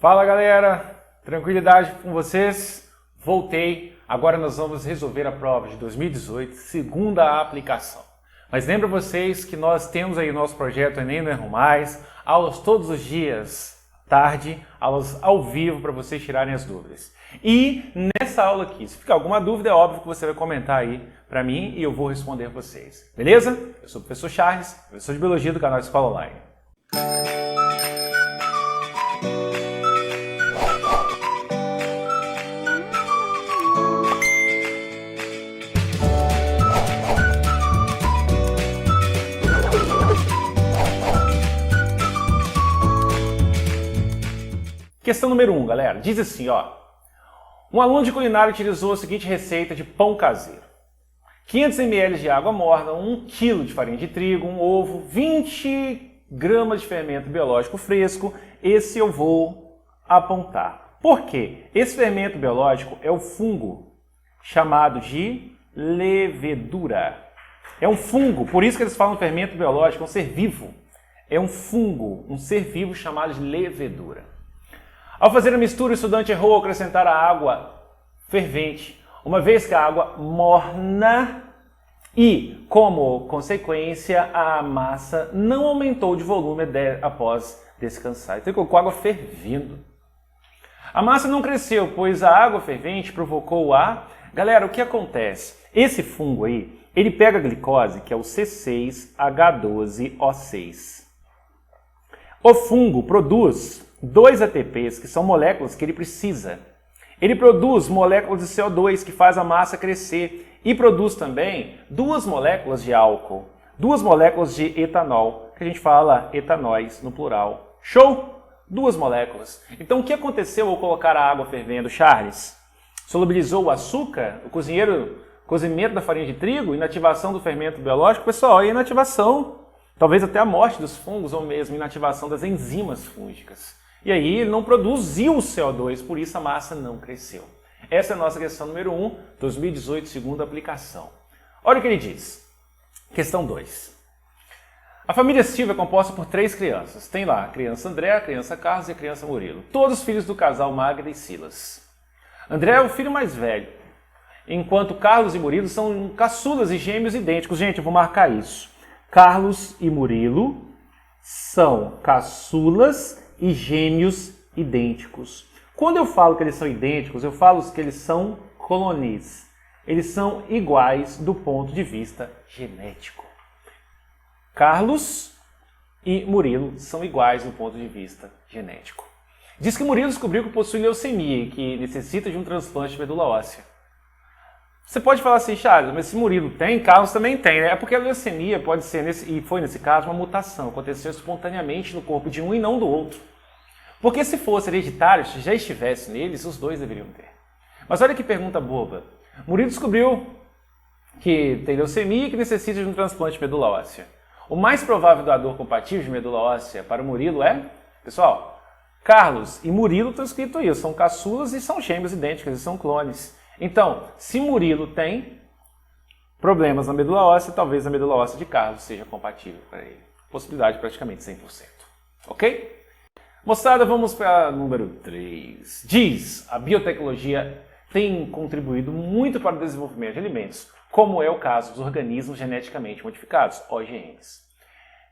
Fala galera, tranquilidade com vocês? Voltei, agora nós vamos resolver a prova de 2018, segunda aplicação. Mas lembra vocês que nós temos aí o nosso projeto Enem Não Erro Mais, aulas todos os dias, tarde, aulas ao vivo para vocês tirarem as dúvidas. E nessa aula aqui, se ficar alguma dúvida, é óbvio que você vai comentar aí para mim e eu vou responder vocês. Beleza? Eu sou o professor Charles, professor de Biologia do canal Escola Online. Questão número 1, galera. Diz assim, ó. Um aluno de culinária utilizou a seguinte receita de pão caseiro. 500 ml de água morna, 1 kg de farinha de trigo, um ovo, 20 gramas de fermento biológico fresco. Esse eu vou apontar. Por quê? Esse fermento biológico é o fungo chamado de levedura. É um fungo, por isso que eles falam fermento biológico, é um ser vivo. É um fungo, um ser vivo chamado de levedura. Ao fazer a mistura, o estudante errou ao acrescentar a água fervente, uma vez que a água morna e, como consequência, a massa não aumentou de volume após descansar. Então ele colocou água fervendo. A massa não cresceu, pois a água fervente provocou a... Galera, o que acontece? Esse fungo aí, ele pega a glicose, que é o C6H12O6. O fungo produz 2 ATPs, que são moléculas que ele precisa. Ele produz moléculas de CO2, que faz a massa crescer. E produz também 2 moléculas de álcool, 2 moléculas de etanol, que a gente fala etanóis no plural. Show? 2 moléculas. Então o que aconteceu ao colocar a água fervendo, Charles? Solubilizou o açúcar, o cozimento da farinha de trigo, inativação do fermento biológico? Pessoal, e inativação, talvez até a morte dos fungos ou mesmo inativação das enzimas fúngicas. E aí ele não produziu o CO2, por isso a massa não cresceu. Essa é a nossa questão número 1, 2018, segunda aplicação. Olha o que ele diz. Questão 2. A família Silva é composta por 3 crianças. Tem lá a criança André, a criança Carlos e a criança Murilo. Todos filhos do casal Magda e Silas. André é o filho mais velho, enquanto Carlos e Murilo são caçulas e gêmeos idênticos. Gente, eu vou marcar isso. Carlos e Murilo são caçulas e gêmeos idênticos. Quando eu falo que eles são idênticos, eu falo que eles são clones. Eles são iguais do ponto de vista genético. Carlos e Murilo são iguais do ponto de vista genético. Diz que Murilo descobriu que possui leucemia e que necessita de um transplante de medula óssea. Você pode falar assim, Charles, mas se Murilo tem, Carlos também tem, né? É porque a leucemia pode ser, e foi nesse caso, uma mutação. Aconteceu espontaneamente no corpo de um e não do outro. Porque se fosse hereditário, se já estivesse neles, os dois deveriam ter. Mas olha que pergunta boba. Murilo descobriu que tem leucemia e que necessita de um transplante de medula óssea. O mais provável doador compatível de medula óssea para o Murilo é, pessoal, Carlos e Murilo estão escritos aí, são caçulas e são gêmeos idênticos, e são clones. Então, se Murilo tem problemas na medula óssea, talvez a medula óssea de Carlos seja compatível para ele. Possibilidade praticamente 100%. Ok? Moçada, vamos para número 3. Diz, a biotecnologia tem contribuído muito para o desenvolvimento de alimentos, como é o caso dos organismos geneticamente modificados, OGMs,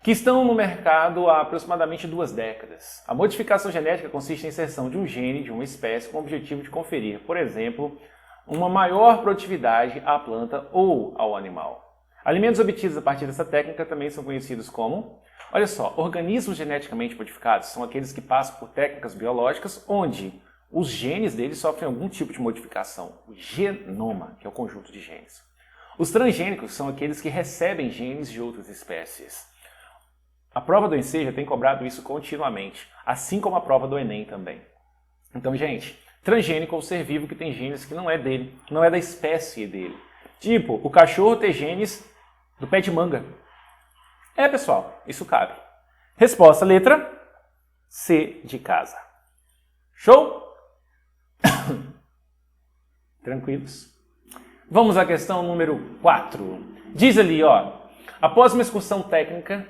que estão no mercado há aproximadamente 2 décadas. A modificação genética consiste na inserção de um gene de uma espécie com o objetivo de conferir, por exemplo, uma maior produtividade à planta ou ao animal. Alimentos obtidos a partir dessa técnica também são conhecidos como, olha só, organismos geneticamente modificados são aqueles que passam por técnicas biológicas onde os genes deles sofrem algum tipo de modificação, o genoma, que é o conjunto de genes. Os transgênicos são aqueles que recebem genes de outras espécies. A prova do Enseja tem cobrado isso continuamente, assim como a prova do Enem também. Então, gente, transgênico é o ser vivo que tem genes que não é dele, não é da espécie dele. Tipo, o cachorro ter genes do pé de manga. É, pessoal, isso cabe. Resposta, letra C de casa. Show? Tranquilos? Vamos à questão número 4. Diz ali, ó, após uma excursão técnica,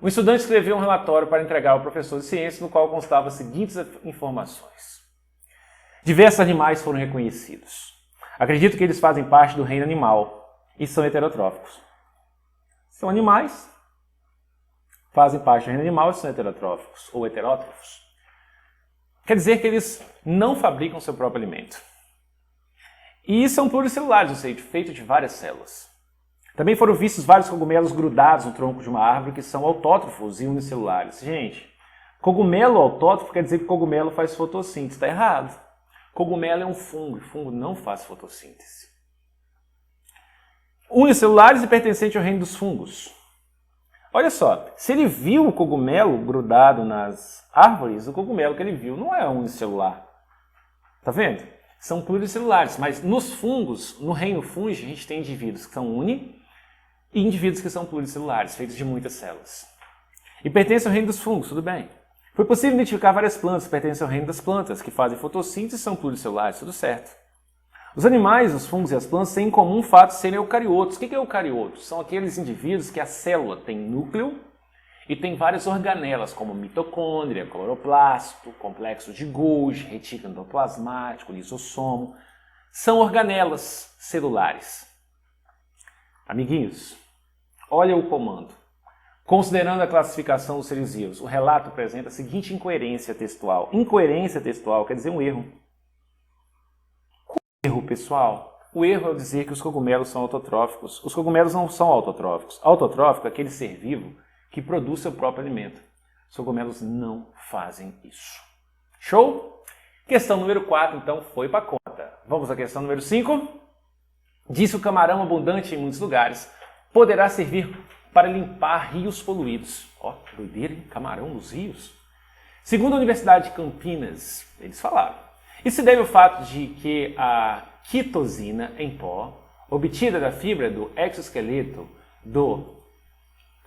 Um estudante escreveu um relatório para entregar ao professor de ciências, no qual constavam as seguintes informações. Diversos animais foram reconhecidos. Acredito que eles fazem parte do reino animal e são heterotróficos. São animais, fazem parte do reino animal e são heterotróficos ou heterótrofos. Quer dizer que eles não fabricam seu próprio alimento. E são pluricelulares, ou seja, feitos de várias células. Também foram vistos vários cogumelos grudados no tronco de uma árvore que são autótrofos e unicelulares. Gente, cogumelo autótrofo quer dizer que cogumelo faz fotossíntese. Está errado. Cogumelo é um fungo e fungo não faz fotossíntese. Unicelulares e pertencentes ao reino dos fungos. Olha só, se ele viu o cogumelo grudado nas árvores, o cogumelo que ele viu não é unicelular. Tá vendo? São pluricelulares, mas nos fungos, no reino fúngico, a gente tem indivíduos que são uni e indivíduos que são pluricelulares, feitos de muitas células. E pertencem ao reino dos fungos, tudo bem. Foi possível identificar várias plantas que pertencem ao reino das plantas, que fazem fotossíntese e são pluricelulares, tudo certo. Os animais, os fungos e as plantas têm em comum o fato de serem eucariotos. O que é eucariotos? São aqueles indivíduos que a célula tem núcleo e tem várias organelas, como mitocôndria, cloroplasto, complexo de Golgi, retículo endoplasmático, lisossomo. São organelas celulares. Amiguinhos, olha o comando. Considerando a classificação dos seres vivos, o relato apresenta a seguinte incoerência textual. Incoerência textual quer dizer um erro. Qual é o erro, pessoal? O erro é dizer que os cogumelos são autotróficos. Os cogumelos não são autotróficos. Autotrófico é aquele ser vivo que produz seu próprio alimento. Os cogumelos não fazem isso. Show? Questão número 4, então, foi para conta. Vamos à questão número 5. Diz que o camarão abundante em muitos lugares poderá servir para limpar rios poluídos. Ó, que doideira, hein? Camarão nos rios. Segundo a Universidade de Campinas, eles falaram. Isso se deve ao fato de que a quitosina em pó, obtida da fibra do exoesqueleto do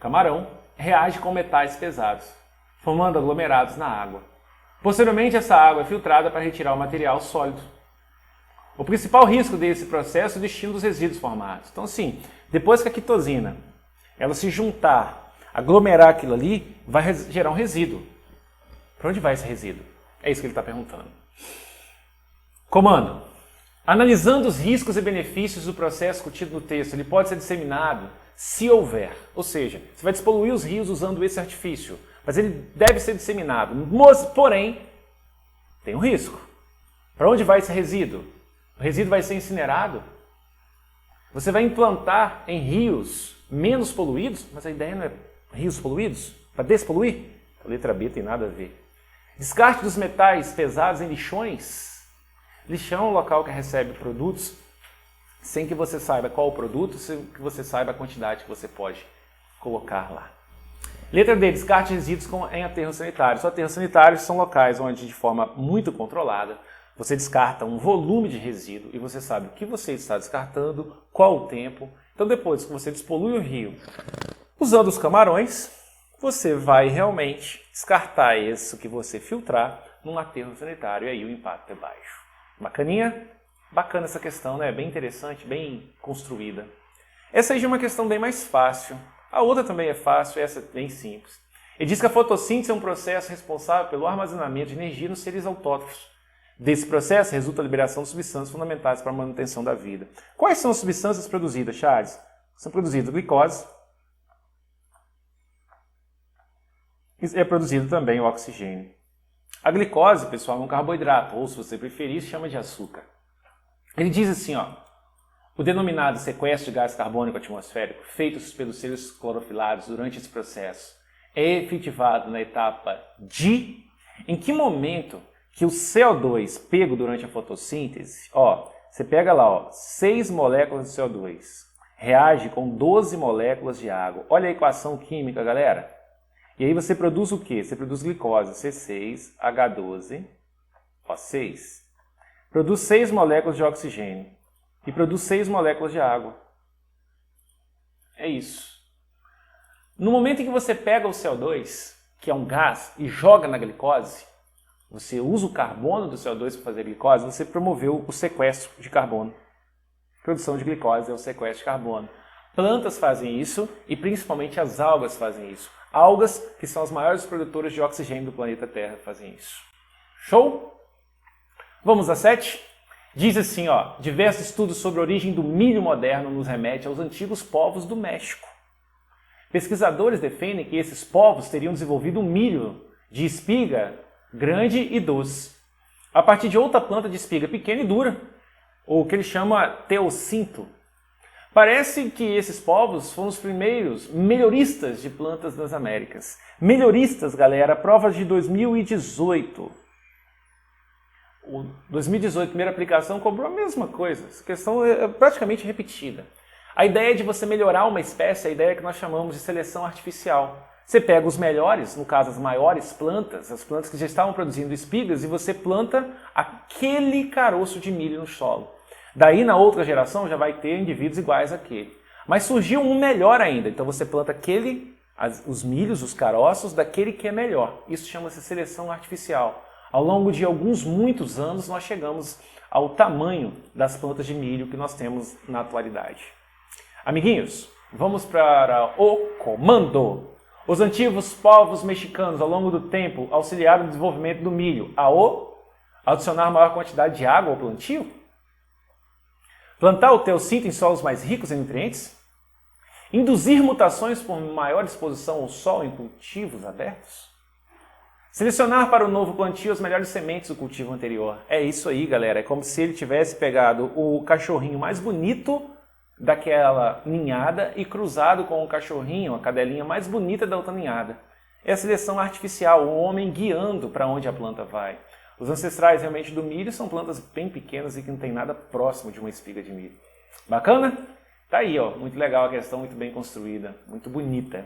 camarão, reage com metais pesados, formando aglomerados na água. Posteriormente, essa água é filtrada para retirar o material sólido. O principal risco desse processo é o destino dos resíduos formados. Então, assim, depois que a quitosina ela se juntar, aglomerar aquilo ali, vai gerar um resíduo. Para onde vai esse resíduo? É isso que ele está perguntando. Comando. Analisando os riscos e benefícios do processo contido no texto, ele pode ser disseminado se houver. Ou seja, você vai despoluir os rios usando esse artifício, mas ele deve ser disseminado. Porém, tem um risco. Para onde vai esse resíduo? O resíduo vai ser incinerado? Você vai implantar em rios menos poluídos? Mas a ideia não é rios poluídos? Para despoluir? A letra B tem nada a ver. Descarte dos metais pesados em lixões. Lixão é um local que recebe produtos sem que você saiba qual o produto, sem que você saiba a quantidade que você pode colocar lá. Letra D. Descarte de resíduos em aterros sanitários. Os aterros sanitários são locais onde, de forma muito controlada, você descarta um volume de resíduo e você sabe o que você está descartando, qual o tempo. Então, depois que você despolui o rio usando os camarões, você vai realmente descartar isso que você filtrar num aterro sanitário e aí o impacto é baixo. Bacaninha? Bacana essa questão, né? Bem interessante, bem construída. Essa aí já é uma questão bem mais fácil. A outra também é fácil, essa é bem simples. Ele diz que a fotossíntese é um processo responsável pelo armazenamento de energia nos seres autótrofos. Desse processo resulta a liberação de substâncias fundamentais para a manutenção da vida. Quais são as substâncias produzidas, Charles? São produzidas glicose e é produzido também o oxigênio. A glicose, pessoal, é um carboidrato, ou se você preferir, chama de açúcar. Ele diz assim, ó, o denominado sequestro de gás carbônico atmosférico, feito pelos seres clorofilados durante esse processo, é efetivado na etapa de... Em que momento que o CO2 pego durante a fotossíntese, ó, você pega lá, ó, 6 moléculas de CO2, reage com 12 moléculas de água. Olha a equação química, galera. E aí você produz o quê? Você produz glicose, C6H12, ó, 6. Produz 6 moléculas de oxigênio e produz 6 moléculas de água. É isso. No momento em que você pega o CO2, que é um gás, e joga na glicose, você usa o carbono do CO2 para fazer glicose, você promoveu o sequestro de carbono. A produção de glicose é o sequestro de carbono. Plantas fazem isso e principalmente as algas fazem isso. Algas, que são as maiores produtoras de oxigênio do planeta Terra, fazem isso. Show? Vamos a 7? Diz assim, ó, diversos estudos sobre a origem do milho moderno nos remete aos antigos povos do México. Pesquisadores defendem que esses povos teriam desenvolvido um milho de espiga grande e doce, a partir de outra planta de espiga pequena e dura, ou que ele chama teoscinto. Parece que esses povos foram os primeiros melhoristas de plantas das Américas. Melhoristas, galera, prova de 2018. O 2018, primeira aplicação, cobrou a mesma coisa. Essa questão é praticamente repetida. A ideia de você melhorar uma espécie é a ideia que nós chamamos de seleção artificial. Você pega os melhores, no caso as maiores plantas, as plantas que já estavam produzindo espigas, e você planta aquele caroço de milho no solo. Daí, na outra geração, já vai ter indivíduos iguais àquele. Mas surgiu um melhor ainda. Então você planta os milhos, os caroços, daquele que é melhor. Isso chama-se seleção artificial. Ao longo de muitos anos, nós chegamos ao tamanho das plantas de milho que nós temos na atualidade. Amiguinhos, vamos para o comando. Os antigos povos mexicanos, ao longo do tempo, auxiliaram no desenvolvimento do milho ao adicionar maior quantidade de água ao plantio, plantar o teoscinto em solos mais ricos em nutrientes, induzir mutações por maior exposição ao sol em cultivos abertos, selecionar para o novo plantio as melhores sementes do cultivo anterior. É isso aí, galera. É como se ele tivesse pegado o cachorrinho mais bonito daquela ninhada e cruzado com o cachorrinho, a cadelinha mais bonita da outra ninhada. É a seleção artificial, o homem guiando para onde a planta vai. Os ancestrais realmente do milho são plantas bem pequenas e que não tem nada próximo de uma espiga de milho. Bacana? Tá aí, ó, muito legal a questão, muito bem construída, muito bonita.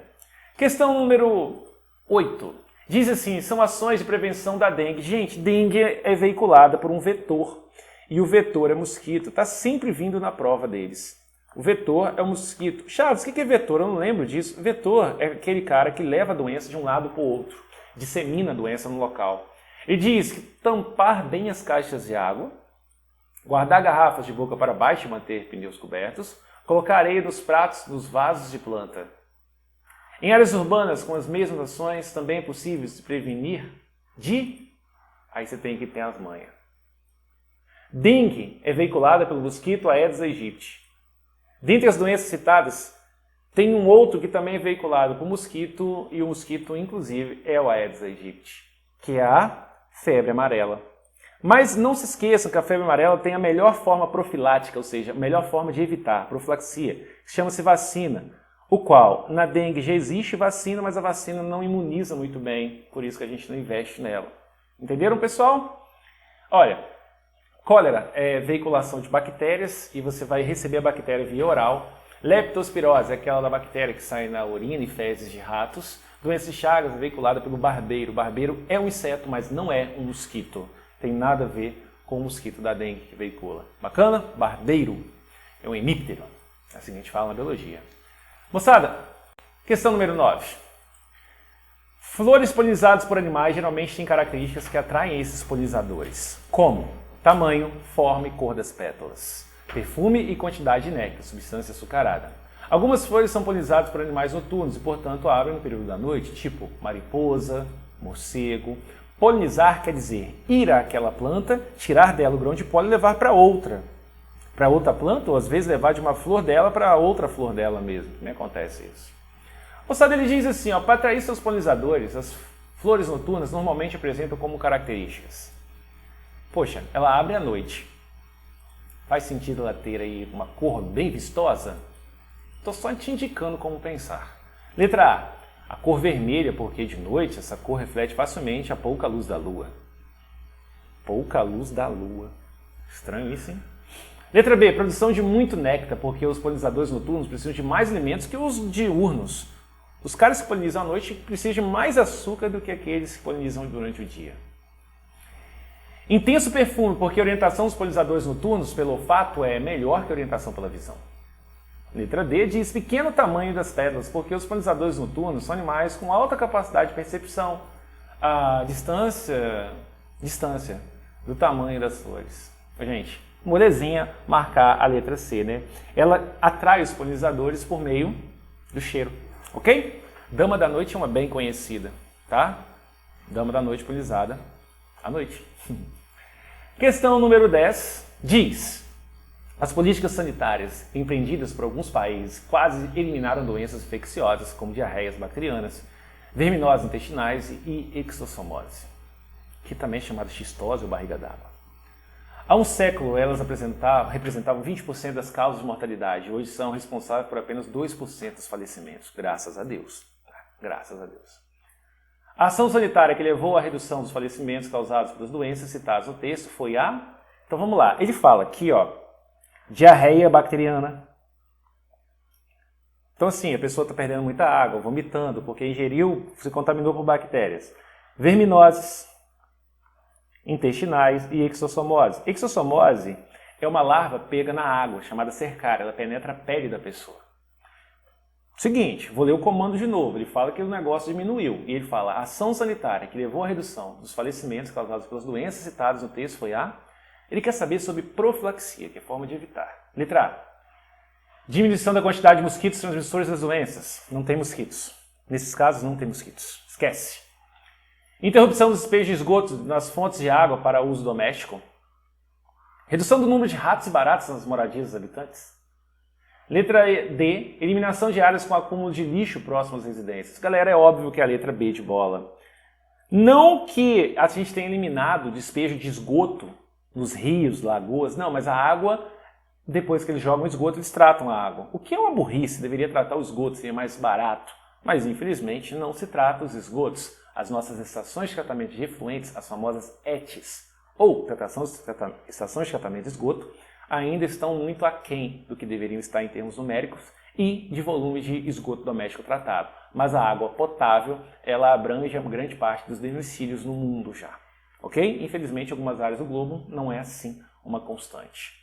Questão número 8. Diz assim, são ações de prevenção da dengue. Gente, dengue é veiculada por um vetor. E o vetor é mosquito, está sempre vindo na prova deles. O vetor é o mosquito. Chaves, o que é vetor? Eu não lembro disso. Vetor é aquele cara que leva a doença de um lado para o outro, dissemina a doença no local. Ele diz que tampar bem as caixas de água, guardar garrafas de boca para baixo e manter pneus cobertos, colocar areia nos pratos dos vasos de planta. Em áreas urbanas com as mesmas ações também é possível se prevenir de... Aí você tem que ter as manhas. Dengue é veiculada pelo mosquito Aedes aegypti. Dentre as doenças citadas, tem um outro que também é veiculado por mosquito, e o mosquito, inclusive, é o Aedes aegypti, que é a febre amarela. Mas não se esqueçam que a febre amarela tem a melhor forma profilática, ou seja, a melhor forma de evitar, profilaxia, que chama-se vacina, o qual, na dengue já existe vacina, mas a vacina não imuniza muito bem, por isso que a gente não investe nela. Entenderam, pessoal? Olha, cólera é veiculação de bactérias e você vai receber a bactéria via oral. Leptospirose é aquela da bactéria que sai na urina e fezes de ratos. Doença de Chagas é veiculada pelo barbeiro. O barbeiro é um inseto, mas não é um mosquito. Tem nada a ver com o mosquito da dengue que veicula. Bacana? Barbeiro é um hemíptero. É assim que a gente fala na biologia. Moçada, questão número 9. Flores polinizadas por animais geralmente têm características que atraem esses polinizadores, como tamanho, forma e cor das pétalas, perfume e quantidade de néctar, substância açucarada. Algumas flores são polinizadas por animais noturnos e, portanto, abrem no período da noite, tipo mariposa, morcego. Polinizar quer dizer ir àquela planta, tirar dela o grão de pólen e levar para outra planta, ou às vezes levar de uma flor dela para outra flor dela mesmo. Como acontece isso? O Moçada, ele diz assim, para atrair seus polinizadores, as flores noturnas normalmente apresentam como características. Poxa, ela abre à noite. Faz sentido ela ter aí uma cor bem vistosa? Estou só te indicando como pensar. Letra A cor vermelha, porque de noite essa cor reflete facilmente a pouca luz da lua. Pouca luz da lua. Estranho isso, hein? Letra B, produção de muito néctar, porque os polinizadores noturnos precisam de mais alimentos que os diurnos. Os caras que polinizam à noite precisam de mais açúcar do que aqueles que polinizam durante o dia. Intenso perfume, porque a orientação dos polinizadores noturnos pelo olfato é melhor que a orientação pela visão. Letra D diz pequeno tamanho das pétalas, porque os polinizadores noturnos são animais com alta capacidade de percepção. A distância do tamanho das flores. Gente, molezinha, marcar a letra C, né? Ela atrai os polinizadores por meio do cheiro, ok? Dama da noite é uma bem conhecida, tá? Dama da noite polinizada à noite. Questão número 10 diz: as políticas sanitárias empreendidas por alguns países quase eliminaram doenças infecciosas como diarreias bacterianas, verminoses intestinais e exossomose, que também é chamada xistose ou barriga d'água. Há um século elas representavam 20% das causas de mortalidade, hoje são responsáveis por apenas 2% dos falecimentos, graças a Deus. Graças a Deus. A ação sanitária que levou à redução dos falecimentos causados pelas doenças citadas no texto foi a... Então vamos lá, ele fala aqui, ó, diarreia bacteriana. Então assim, a pessoa está perdendo muita água, vomitando, porque ingeriu, se contaminou por bactérias. Verminoses intestinais e exossomose. Exossomose é uma larva pega na água, chamada cercária, ela penetra a pele da pessoa. Seguinte, vou ler o comando de novo, ele fala que o negócio diminuiu, e ele fala: a ação sanitária que levou à redução dos falecimentos causados pelas doenças citadas no texto foi a... Ele quer saber sobre profilaxia, que é forma de evitar. Letra A. Diminuição da quantidade de mosquitos transmissores das doenças. Não tem mosquitos. Nesses casos não tem mosquitos. Esquece. Interrupção dos despejos de esgotos nas fontes de água para uso doméstico. Redução do número de ratos e baratas nas moradias dos habitantes. Letra D. Eliminação de áreas com acúmulo de lixo próximo às residências. Galera, é óbvio que é a letra B de bola. Não que a gente tenha eliminado o despejo de esgoto nos rios, lagoas, não, mas a água, depois que eles jogam o esgoto, eles tratam a água. O que é uma burrice, deveria tratar o esgoto, seria mais barato. Mas, infelizmente, não se trata os esgotos. As nossas estações de tratamento de efluentes, as famosas ETs, ou estações de tratamento de esgoto, ainda estão muito aquém do que deveriam estar em termos numéricos e de volume de esgoto doméstico tratado. Mas a água potável, ela abrange a grande parte dos domicílios no mundo já. Ok? Infelizmente, em algumas áreas do globo não é assim uma constante.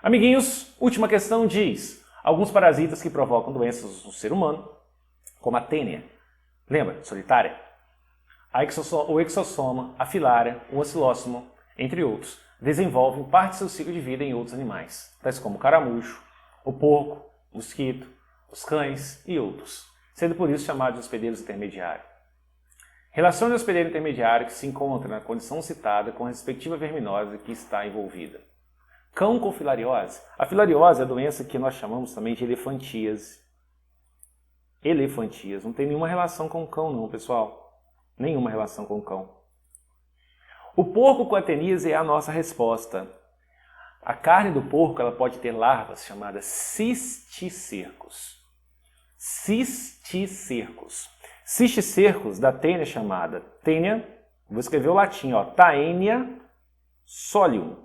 Amiguinhos, última questão diz: alguns parasitas que provocam doenças no ser humano, como a tênia, lembra? Solitária. O exossoma, a filária, o oscilóstomo, entre outros, desenvolvem parte do seu ciclo de vida em outros animais, tais como o caramujo, o porco, o mosquito, os cães e outros, sendo por isso chamados de hospedeiros intermediários. Relacione o hospedeiro intermediário que se encontra na condição citada com a respectiva verminose que está envolvida. Cão com filariose. A filariose é a doença que nós chamamos também de elefantíase. Elefantíase. Não tem nenhuma relação com o cão não, pessoal. Nenhuma relação com o cão. O porco com a teníase é a nossa resposta. A carne do porco ela pode ter larvas chamadas cisticercos. Cisticercos. Cisticercos da tênia chamada tênia, vou escrever o latim, ó, Taenia solium.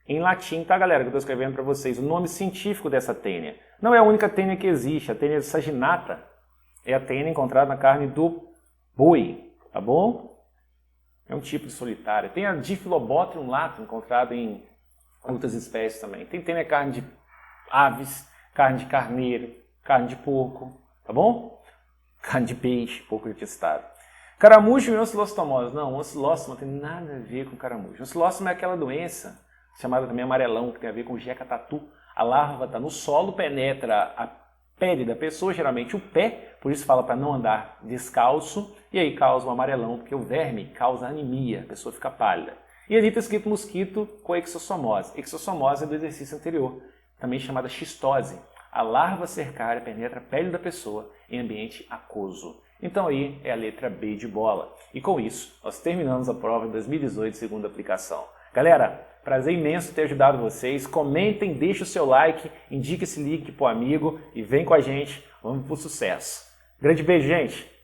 Em latim, tá, galera, que eu estou escrevendo para vocês, o nome científico dessa tênia. Não é a única tênia que existe, a tênia saginata é a tênia encontrada na carne do boi, tá bom? É um tipo de solitária. Tem a Diphyllobothrium latum, encontrada em outras espécies também. Tem carne de aves, carne de carneiro, carne de porco, tá bom? Carne de peixe, porco de testado. Caramujo e oscilostomose. Não, o oscilóstomo não tem nada a ver com caramujo. O oscilóstomo é aquela doença, chamada também amarelão, que tem a ver com jeca-tatu. A larva está no solo, penetra a pele da pessoa, geralmente o pé, por isso fala para não andar descalço, e aí causa o amarelão, porque o verme causa anemia, a pessoa fica pálida. E ali está escrito mosquito com exossomose. Exossomose é do exercício anterior, também chamada xistose. A larva cercária penetra a pele da pessoa em ambiente aquoso. Então aí é a letra B de bola. E com isso, nós terminamos a prova de 2018, segunda aplicação. Galera, prazer imenso ter ajudado vocês. Comentem, deixem o seu like, indique esse link para o amigo e vem com a gente. Vamos para o sucesso. Grande beijo, gente!